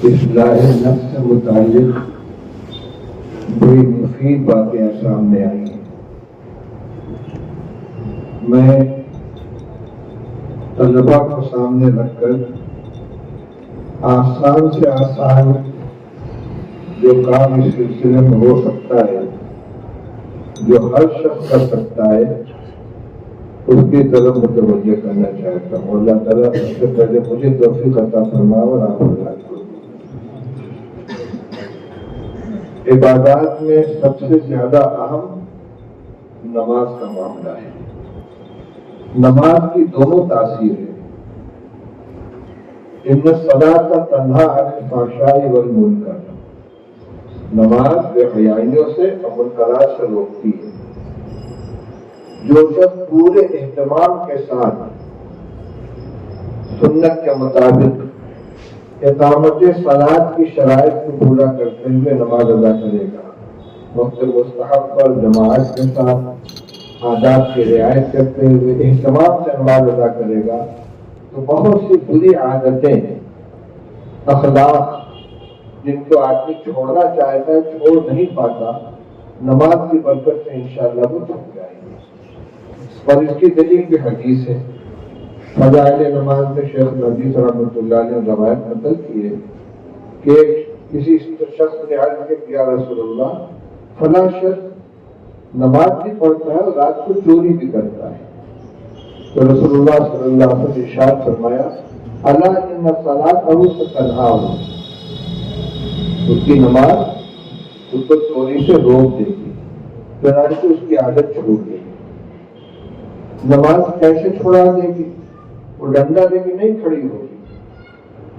اصلاح نفس سے متعلق بڑی مفید باتیں سامنے آئی ہیں۔ میں طلبا کو سامنے رکھ کر آسان سے آسان جو کام اس سلسلے میں ہو سکتا ہے، جو ہر شخص کر سکتا ہے، اس کی طرف متوجہ کرنا چاہتا ہوں۔ اللہ تعالیٰ سب سے پہلے مجھے توفیق عطا فرمائے اور آپ اللہ کو۔ عبادات میں سب سے زیادہ اہم نماز کا معاملہ ہے۔ نماز کی دونوں تاثیر ہے۔ ان الصلاۃ تنہی عن الفحشاء والمنکر، نماز بے حیائیوں سے اور منکرات سے روکتی ہے۔ جو شخص پورے اہتمام کے ساتھ سنت کے مطابق اقامت صلاۃ کی شرائط کو پورا کرتے ہوئے نماز ادا کرے گا، وقت مستحب پر جماعت کے ساتھ آداب کی رعایت کرتے ہوئے اہتمام سے نماز ادا کرے گا، تو بہت سی بری عادتیں، اخلاق جن کو آدمی چھوڑنا چاہتا ہے چھوڑ نہیں پاتا، نماز کی برکت سے انشاءاللہ وہ چھوٹ جائے گی۔ اور اس کی دلیل بھی حدیث ہے۔ فضائل نماز میں شیخ نبی رحمۃ اللہ علیہ نے روایت نقل کی ہے کہ کسی شخص نے عرض کیا کہ یا رسول اللہ، فلاں شخص نماز بھی پڑھتا ہے اور رات کو چوری بھی کرتا ہے، تو رسول اللہ صلی اللہ علیہ وسلم نے ارشاد فرمایا الا ان الصلاۃ تنہی، اس کی نماز اس کو چوری سے روک دے گی، چنانچہ اس کی عادت چھوٹ گئی۔ نماز کیسے چھوڑا دے گی؟ وہ ڈنڈا دے کے نہیں کھڑی ہوگی۔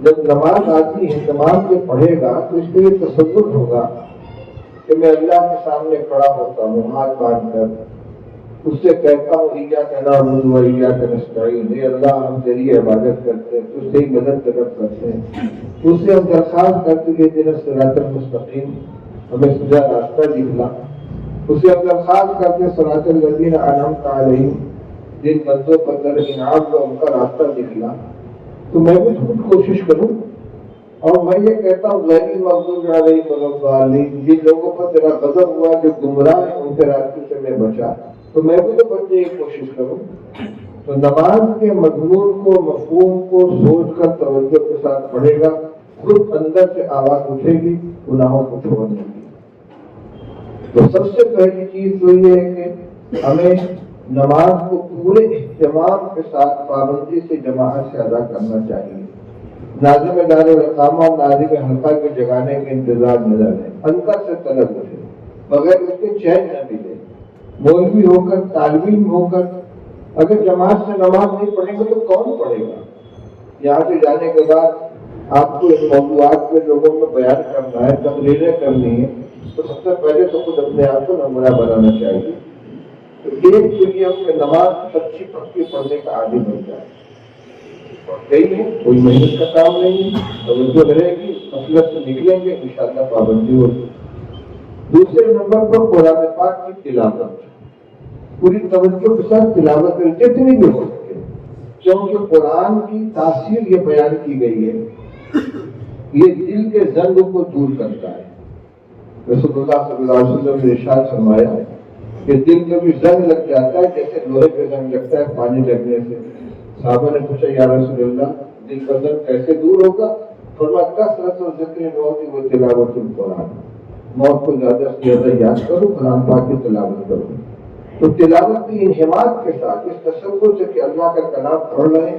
جب نماز آدمی اہتمام سے پڑھے گا تو اس کے لیے تصور ہوگا کہ میں اللہ کے سامنے کھڑا ہوتا ہوں ہاتھ باندھ کر، اس سے کہتا ہوں ایاک نعبد و ایاک نستعین، اے اللہ ہم تیری عبادت کرتے ہیں، تجھ سے ہی مدد طلب کرتے ہیں، اس سے ہم درخواست کرتے کہ اهدنا الصراط المستقیم، ہمیں سیدھا راستہ دکھلا، اس سے ہم درخواست کرتے ہیں صراط الذین انعمت علیہم، جن بندوں پر تیرا انعام کا ان کا راستہ دکھلا۔ تو میں بھی خود کوشش کروں اور میں یہ کہتا ہوں غیر المغضوب علیہم ولا الضالین، جن لوگوں پر تیرا غضب ہوا جو گمراہ ہیں ان کے راستے سے میں بچا، تو میں بھی تو بچنے کی کوشش کروں۔ تو نماز کے مضمون کو، مفہوم کو سوچ کر توجہ کے ساتھ پڑھے گا، خود اندر سے آواز اٹھے گی گناہوں کو چھوڑنے کی۔ تو سب سے پہلی چیز تو یہ ہے کہ ہمیں نماز کو پورے اہتمام کے ساتھ پابندی سے جماعت سے ادا کرنا چاہیے۔ ناظم دارالاقامہ اور ناظم حلقہ کے جگانے کے انتظار میں نہ رہے، اندر سے طلب اٹھے، بغیر اس کے چین نہ ملے۔ مولوی ہو کر، طالب علم ہو کر اگر جماعت سے نماز نہیں پڑھیں گے تو کون پڑھے گا؟ یہاں سے جانے کے بعد آپ کو اس موضوعات میں لوگوں کو بیان کرنا ہے، تقریریں کرنی ہے، تو سب سے پہلے تو خود اپنے آپ کو نمونہ بنانا چاہیے۔ تو ایک دنیا میں نماز سچی پکی پڑھنے کا عادی بن جائے، صحیح ہے، کوئی محنت کا کام نہیں ہے، توجہ رہے گی، غفلت سے نکلیں گے، انشاءاللہ پابندی ہوگی۔ دوسرے نمبر پر قرآن پاک کی تلاوت، پوری توجہ کے ساتھ تلاوت کریں جتنی بھی ہو سکے، کیونکہ قرآن کی تاثیر یہ بیان کی گئی ہے، یہ دل کے زنگ کو دور کرتا ہے۔ رسول اللہ صلی اللہ علیہ وسلم نے ارشاد فرمایا کہ دل میں بھی زنگ لگ جاتا ہے جیسے لوہے پہ زنگ لگتا ہے پانی لگنے سے۔ صحابہ نے پوچھا یا رسول اللہ دل کا زنگ کیسے دور ہوگا؟ فرمایا کثرت ذکر الموت و تلاوت القرآن، موت کو زیادہ سے زیادہ یاد کرو، قرآن پاک کی تلاوت کرو۔ تو تلاوت کی انہمات کے ساتھ اس تصور سے کہ اللہ کا کلام پڑھ رہے ہیں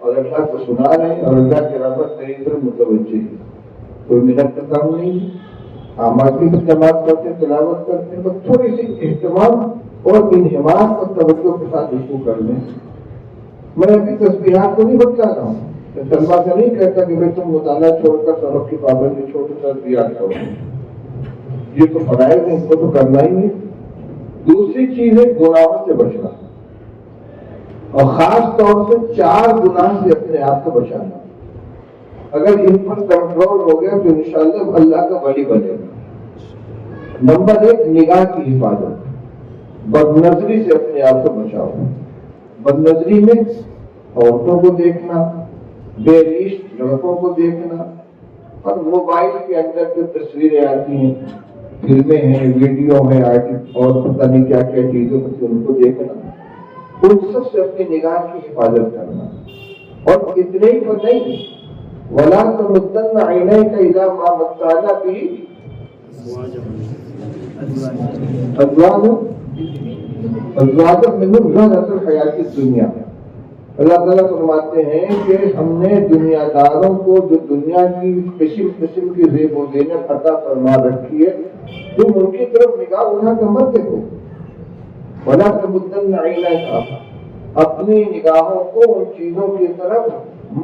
اور اللہ کو سنا رہے ہیں اور اللہ کی رحمت میری طرف متوجہ ہے، کوئی محنت کا کام نہیں ہے۔ آمادی میں جماعت کرتے ہیں، تلاوت کرتے ہیں، تو تھوڑی سی اہتمام اور انہمات اور توجہ کے ساتھ اس کو کر لیں۔ میں ابھی تسبیحات کو نہیں بتلا رہا ہوں، میں طلبا سے نہیں کہتا کہ میں تم مطالعہ چھوڑ کر سبق کی پابندی چھوڑ کر تسبیحات کرو، یہ تو فرائض ہے، ان کو تو کرنا ہی ہے۔ دوسری چیز ہے گناہوں سے بچنا، اور خاص طور سے 4 گناہ سے اپنے آپ کو بچانا۔ اگر ان پر کنٹرول ہو گیا تو انشاءاللہ اللہ کا ولی بنے گا۔ نمبر 1 نگاہ کی حفاظت، بد نظری سے اپنے آپ کو بچاؤ۔ بد نظری میں عورتوں کو دیکھنا، بے رشت لڑکوں کو دیکھنا، اور موبائل کے اندر جو تصویریں آتی ہیں، فلمیں ہیں، ویڈیو ہیں، اور پتہ نہیں کیا کیا چیزوں کو ان کو دیکھنا، ان سب سے اپنی نگاہ کی حفاظت کرنا. اور اتنے ہی پر نہیں، وَلَا تَمُدَّنَّ عَيْنَيْكَ إِلَىٰ مَا مَتَّعْنَا بِهِ أَزْوَاجًا مِّنْهُمْ زَهْرَةَ الْحَيَاةِ الدُّنْيَا. اللہ تعالیٰ فرماتے ہیں کہ ہم نے دنیا داروں کو جو دنیا کی قسم قسم کی زیب و زینت عطا فرما رکھی ہے، تم ان کی طرف نگاہ اٹھا کر مت دیکھو. وَلَا تَمُدَّنَّ عَيْنَيْكَ، اپنی نگاہوں کو ان چیزوں کی طرف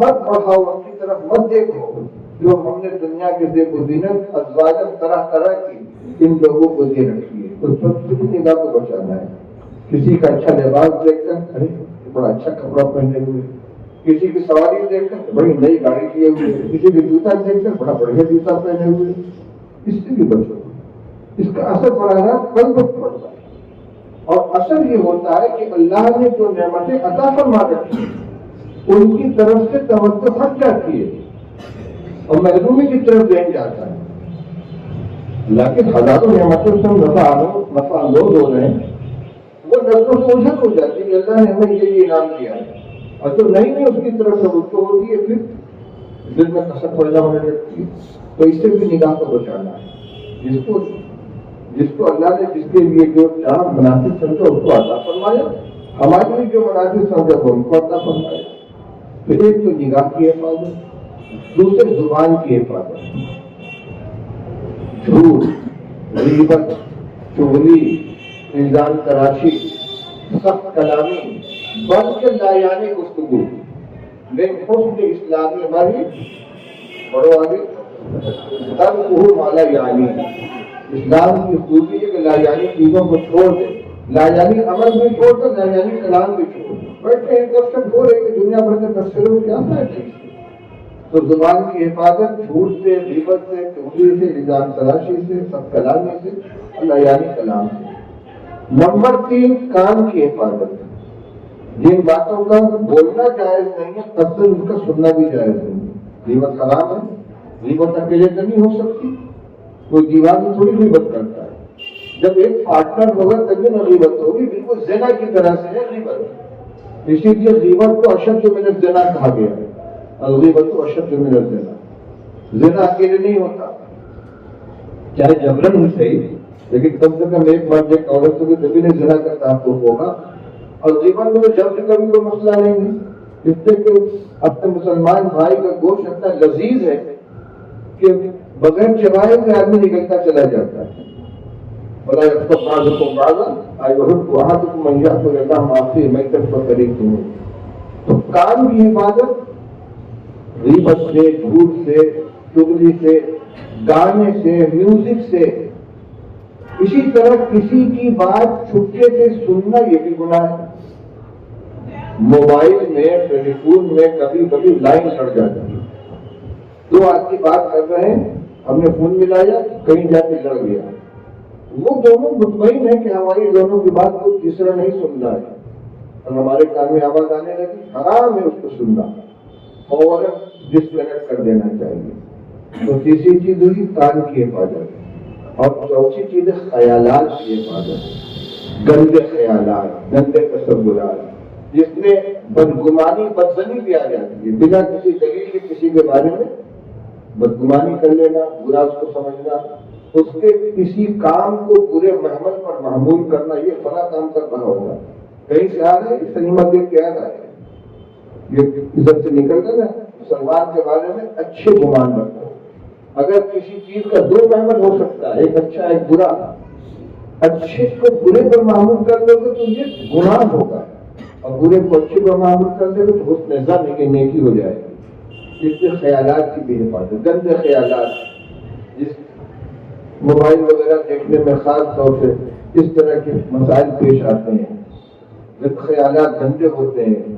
مت بڑھاؤ، ان کی طرف مت دیکھو جو ہم نے دنیا کے زیب و زینت ازواجن طرح طرح کی ان لوگوں کو دے رکھی ہے. تو سب کی نگاہ کو بچانا ہے. کسی کا اچھا لباس دیکھ کر ارے بڑا اچھا کپڑا پہنے ہوئے، کسی کی سواری دیکھ کر بڑی نئی گاڑی لیے ہوئے، کسی کی جوتا دیکھ کر بڑا بڑھیا جوتا پہنے ہوئے، اس سے بھی بچو. اس کا اثر پڑا ہے قلب پر پڑتا ہے. اور اثر یہ ہوتا ہے کہ اللہ نے جو نعمتیں عطا فرما رکھی ان کی طرف سے توجہ ہٹ جاتی ہے اور محرومی کی طرف ذہن جاتا ہے. لیکن ہزاروں نعمتوں سے ہم نفع اندوز ہو رہے ہیں، وہ نظروں سے اوجھل ہو جاتی ہے کہ اللہ نے ہمیں یہ انعام دیا ہے، اور جو نہیں اس کی طرف توجہ ہوتی ہے پھر دل میں کسر پیدا ہونے لگتی ہے. تو اس سے بھی نگاہ کو بچانا ہے. جس کو اللہ نے جس کے لیے جو چاہ مناسب سمجھا اس کو عطا فرمایا، ہمارے لیے جو مناسب سمجھا وہ ان کو عطا فرمایا. پھر ایک تو نگاہ کی حفاظت، دوسرے زبان کی حفاظت. جھوٹ، غیبت، چغلی، الزام تراشی، سخت کلامی، بلکہ لایانی گفتگو. من حسن اسلامی ہماری بڑھو آگے ترکہ ما لا یعنی. اسلام کی خوبی ہے کہ لایانی چیزوں کو چھوڑ دے، لایانی عمل بھی چھوڑ دے، لایانی کلام بھی چھوڑ دے. بیٹھے ہیں کب تک ہو رہے کہ دنیا بھر کے تبصرے میں کیا فائدہ ہے. تو زبان کی حفاظت جھوٹ سے، غیبت سے، چغلی سے، الزام تراشی سے، سخت کلامی سے، لایانی کلام سے. نمبر 3 کان کی حفاظت. جن باتوں کا بولنا جائز نہیں ہے اصل ان کا سننا بھی جائز نہیں ہے. غیبت حرام ہے. غیبت اکیلے تو نہیں ہو سکتی، کوئی دیوار میں تھوڑی غیبت کرتا ہے. جب ایک پارٹنر ہوگا تبھی نہ غیبت ہوگی. بالکل زنا کی طرح سے ہے غیبت. اسی لیے غیبت کو اشد من الزنا کہا گیا ہے. الغیبت کو اشد من الزنا. زنا اکیلے نہیں ہوتا، چاہے جبرن ہو صحیح، لیکن کم سے کم ایک مرد ایک عورت کو کبھی نہیں زنا کا تعلق ہوگا. اور غیبت میں جب سے کبھی کوئی مسئلہ نہیں ہے، اس سے کہ اپنے مسلمان بھائی کا گوشت اتنا لذیذ ہے کہ بغیر چبائے ہوئے آدمی نکلتا چلا جاتا ہے. بلا یغتب بعضکم بعضا ایحب احدکم ان یأکل لحم اخیہ میتۃ فکرہتموہ. تو کان کی حفاظت غیبت سے، جھوٹ سے، چغلی سے، گانے سے، میوزک سے. اسی طرح کسی کی بات چھپکے سے سننا یہ بھی گناہ ہے. موبائل میں، ٹیلی فون میں کبھی کبھی لائن لڑ جاتی ہے. دو آدمی بات کر رہے ہیں، ہم نے فون ملایا، کہیں جا کے لڑ گیا. وہ دونوں مطمئن ہیں کہ ہماری دونوں کی بات کو تیسرا نہیں سن رہا ہے اور ہمارے کان میں آواز آنے لگی. حرام ہے اس کو سننا، فوراً ڈسکنیکٹ کر دینا چاہیے. تو تیسری چیز ہوئی کان کی حفاظت. اور چوتھی چیز ہے خیالات کی حفاظت. گندے خیالات، گندے تصورات جس میں بدگمانی، بدزنی بھی آ جاتی ہے. بنا کسی دلیل کے کسی کے بارے میں بدگمانی کر لینا، برا اس کو سمجھنا، اس کے کسی کام کو برے محمل پر محمول کرنا. یہ فلاں کام کر رہا ہوگا، کہیں سے آ رہے سنیما دیکھ کے آ رہا ہے، یہ ادھر سے نکل کر نا مسلمان کے بارے میں اچھے گمان رکھنا. اگر کسی چیز کا دو محمل ہو سکتا ہے، ایک اچھا ایک برا، اچھے کو برے پر معمول کر لو گے تو یہ گناہ ہوگا، اور برے کو اچھے پر معمول کر لو گے تو حسن ظن کی نیکی ہو جائے گی. اس سے خیالات کی بھی حفاظت. گندے خیالات، جس موبائل وغیرہ دیکھنے میں خاص طور سے اس طرح کے مسائل پیش آتے ہیں جب خیالات گندے ہوتے ہیں،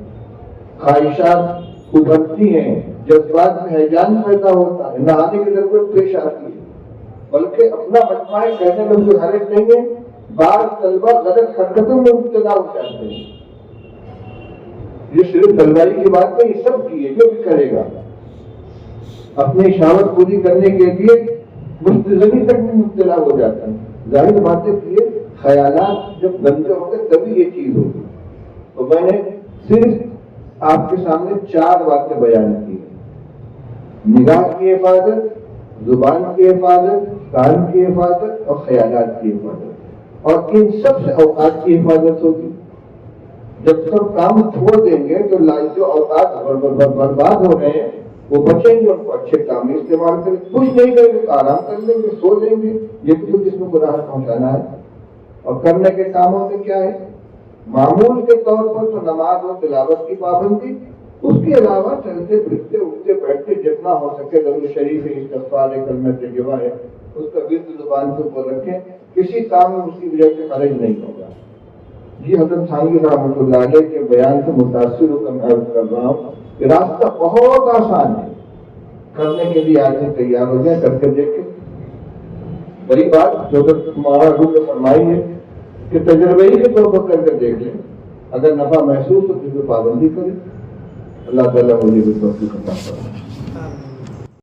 خواہشات ابھرتی ہیں، جذبات میں ہیجان پیدا ہوتا ہے، نہانے کی ضرورت پیش آتی ہے. بلکہ اپنا مجموعہ کہنے میں کوئی حرج نہیں ہے. بعض طلبہ غلط حرکتوں میں مبتلا ہو جاتے ہیں. یہ صرف طلبائی کی بات نہیں، یہ سب کی ہے، جو بھی کرے گا. اپنی شہوت پوری کرنے کے لیے مستزنی تک بھی مبتلا ہو جاتا ہے. ظاہر بات ہے کہ یہ خیالات جب گندے ہوں گے تبھی یہ چیز ہوگی. تو میں نے صرف آپ کے سامنے 4 باتیں بیان کی ہیں: نگاہ کی حفاظت، زبان کی حفاظت، کان کی حفاظت اور خیالات کی حفاظت. اور ان سب سے اوقات کی حفاظت ہوگی. جب سب کام چھوڑ دیں گے تو جو اوقات برباد ہو رہے ہیں وہ بچیں گے، ان کو اچھے کام میں استعمال کریں. کچھ نہیں کریں گے تو آرام کر لیں گے، سو لیں گے. یہ کیوں جس میں گناہ پہنچانا ہے. اور کرنے کے کاموں میں کیا ہے؟ معمول کے طور پر تو نماز اور تلاوت کی پابندی، اس کے علاوہ چلتے پھرتے اٹھتے بیٹھتے جتنا ہو سکے درود شریف استغفار کلمہ طیبہ ہے اس کا ورد زبان کے اوپر رکھیں. کسی کام میں اس کی وجہ سے حرج نہیں ہوگا. جی حضرت تھانوی رحمۃ اللہ علیہ کے بیان سے متاثر ہو کر میں عرض کر رہا ہوں کہ راستہ بہت آسان ہے. کرنے کے لیے آدمی تیار ہو جائے، کر کے دیکھیں. بڑی بات جو تمہارا روح نے فرمائی ہے کہ تجربے کے طور پر کر کے دیکھ لیں. اگر نفع محسوس ہو تو پابندی کریں. اللہ تعالیٰ مجھے بھی توفیق عطا فرمائے.